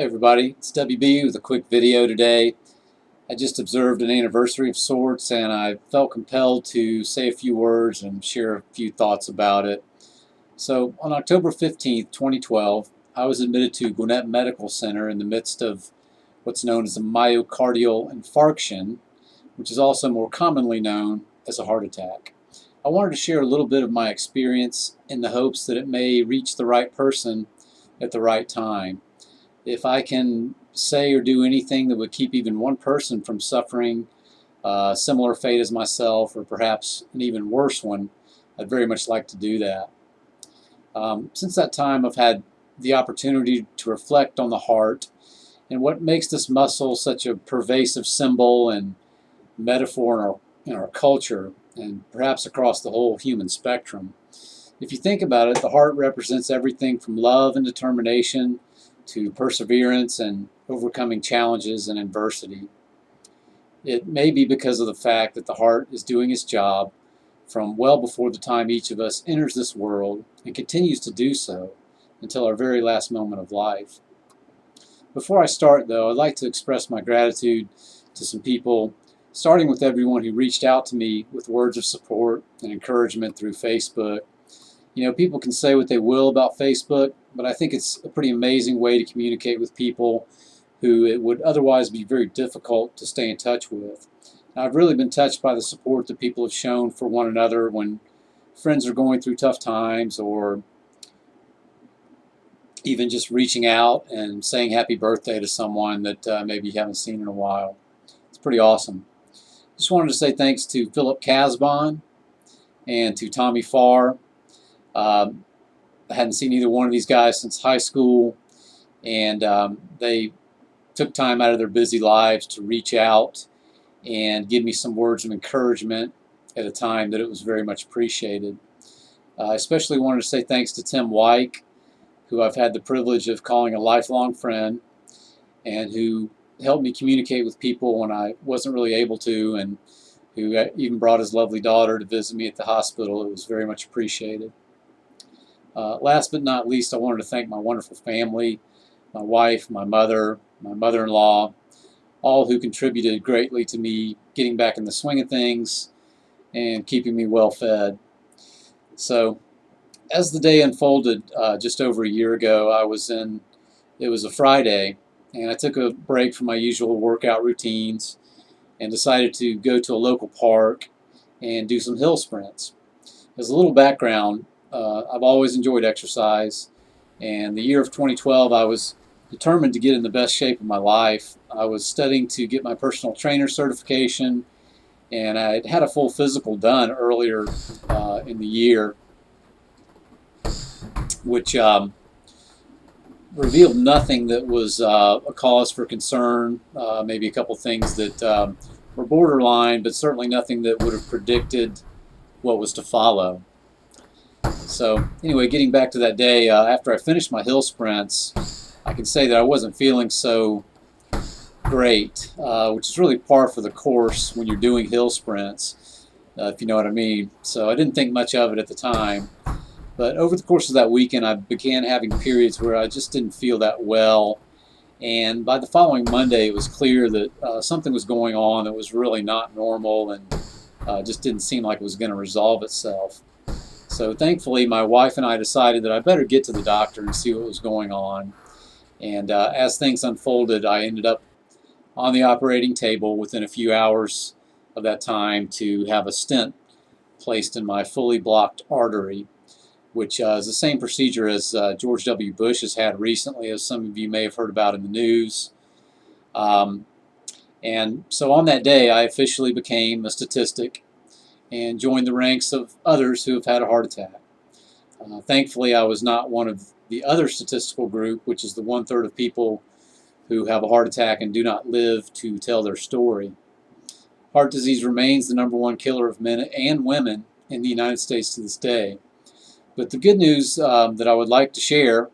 Hey everybody, it's WB with a quick video today. I just observed an anniversary of sorts and I felt compelled to say a few words and share a few thoughts about it. So on October 15th, 2012, I was admitted to Gwinnett Medical Center in the midst of what's known as a myocardial infarction, which is also more commonly known as a heart attack. I wanted to share a little bit of my experience in the hopes that it may reach the right person at the right time. If I can say or do anything that would keep even one person from suffering a similar fate as myself, or perhaps an even worse one, I'd very much like to do that. Since that time, I've had the opportunity to reflect on the heart and what makes this muscle such a pervasive symbol and metaphor in our culture, and perhaps across the whole human spectrum. If you think about it, the heart represents everything from love and determination to perseverance and overcoming challenges and adversity. It may be because of the fact that the heart is doing its job from well before the time each of us enters this world and continues to do so until our very last moment of life. Before I start, though, I'd like to express my gratitude to some people, starting with everyone who reached out to me with words of support and encouragement through Facebook. You know, people can say what they will about Facebook, but I think it's a pretty amazing way to communicate with people who it would otherwise be very difficult to stay in touch with. And I've really been touched by the support that people have shown for one another when friends are going through tough times, or even just reaching out and saying happy birthday to someone that maybe you haven't seen in a while. It's pretty awesome. Just wanted to say thanks to Philip Casbon and to Tommy Farr. I hadn't seen either one of these guys since high school, and they took time out of their busy lives to reach out and give me some words of encouragement at a time that it was very much appreciated. I especially wanted to say thanks to Tim Wyke, who I've had the privilege of calling a lifelong friend, and who helped me communicate with people when I wasn't really able to, and who even brought his lovely daughter to visit me at the hospital. It was very much appreciated. Last but not least, I wanted to thank my wonderful family, my wife, my mother-in-law, all who contributed greatly to me getting back in the swing of things and keeping me well fed. So, as the day unfolded just over a year ago, it was a Friday, and I took a break from my usual workout routines and decided to go to a local park and do some hill sprints. As a little background, I've always enjoyed exercise, and the year of 2012 I was determined to get in the best shape of my life. I was studying to get my personal trainer certification, and I had had a full physical done earlier in the year, which revealed nothing that was a cause for concern, maybe a couple things that were borderline, but certainly nothing that would have predicted what was to follow. So anyway, getting back to that day, after I finished my hill sprints, I can say that I wasn't feeling so great, which is really par for the course when you're doing hill sprints, if you know what I mean. So I didn't think much of it at the time. But over the course of that weekend, I began having periods where I just didn't feel that well. And by the following Monday, it was clear that something was going on that was really not normal, and just didn't seem like it was going to resolve itself. So thankfully, my wife and I decided that I better get to the doctor and see what was going on. And as things unfolded, I ended up on the operating table within a few hours of that time to have a stent placed in my fully blocked artery, which is the same procedure as George W. Bush has had recently, as some of you may have heard about in the news. And so on that day, I officially became a statistic and joined the ranks of others who have had a heart attack. Thankfully, I was not one of the other statistical group, which is the 1/3 of people who have a heart attack and do not live to tell their story. Heart disease remains the #1 killer of men and women in the United States to this day. But the good news that I would like to share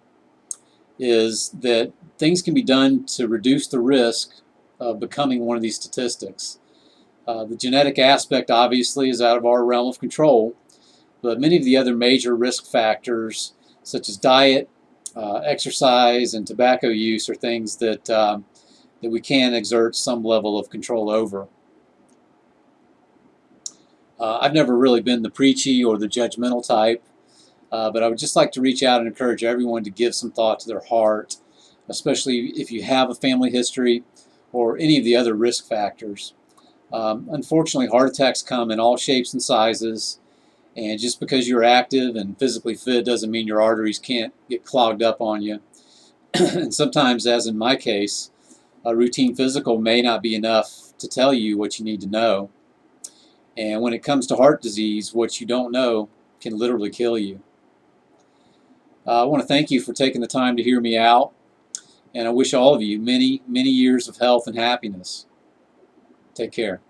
is that things can be done to reduce the risk of becoming one of these statistics. The genetic aspect obviously is out of our realm of control, but many of the other major risk factors, such as diet, exercise and tobacco use are things that we can exert some level of control over. I've never really been the preachy or the judgmental type, but I would just like to reach out and encourage everyone to give some thought to their heart, especially if you have a family history or any of the other risk factors. Unfortunately, heart attacks come in all shapes and sizes, and just because you're active and physically fit doesn't mean your arteries can't get clogged up on you. And sometimes, as in my case, a routine physical may not be enough to tell you what you need to know. And when it comes to heart disease, what you don't know can literally kill you. I want to thank you for taking the time to hear me out, and I wish all of you many, many years of health and happiness. Take care.